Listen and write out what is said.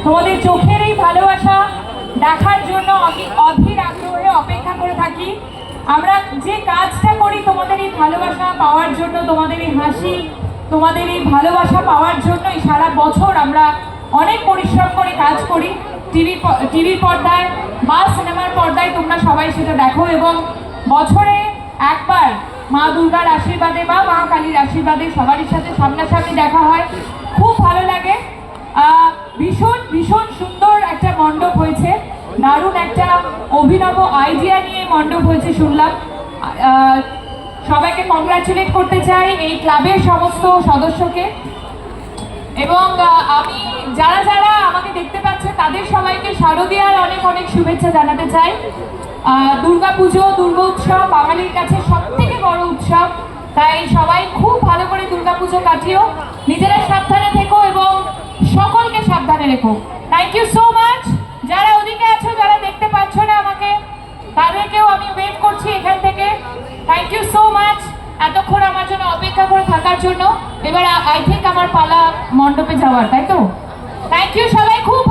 তোমাদের চোখের এই ভালোবাসা দেখার জন্য আমি অধীর আগ্রহে অপেক্ষা করে থাকি। আমরা যে কাজটা করি তোমাদের এই ভালোবাসা পাওয়ার জন্য, তোমাদের এই হাসি, তোমাদের এই ভালোবাসা পাওয়ার জন্যই সারা বছর আমরা অনেক পরিশ্রম করে কাজ করি। টিভির পর্দায় বা সিনেমার পর্দায় তোমরা সবাই সেটা দেখো, এবং বছরে একবার মা দুর্গার আশীর্বাদে বা মা কালীর আশীর্বাদে সবারই সাথে সামনাসামনি দেখা হয়। খুব ভালো লাগে। ভীষণ ভীষণ সুন্দর একটা মণ্ডপ হয়েছে, দারুণ একটা অভিনব আইডিয়া নিয়ে মণ্ডপ হয়েছে শুনলাম। সবাইকে কংগ্রাচুলেট করতে চাই এই ক্লাবের সমস্ত সদস্যকে, এবং আমি যারা যারা আমাকে দেখতে পাচ্ছে তাদের সবাইকে শারদীয়ার অনেক অনেক শুভেচ্ছা জানাতে চাই। দুর্গাপুজো, দুর্গা উৎসব বাঙালির কাছে সব থেকে বড় উৎসব, তাই সবাই খুব ভালো করে দুর্গাপুজো কাটিও, নিজেরা সাবধানে থেকো এবং সকলকে সাবধানে রেখো। Thank you so much. যারা ওদিকে আছো, যারা দেখতে পাচ্ছ না আমাকে, তাদেরকেও আমি ওয়েট করছি এখান থেকে। থ্যাংক ইউ সো মাচ এতক্ষণ আমার জন্য অপেক্ষা করে থাকার জন্য। এবার আই থিঙ্ক আমার পালা মণ্ডপে যাওয়ার, তাই তো? থ্যাংক ইউ সবাই, খুব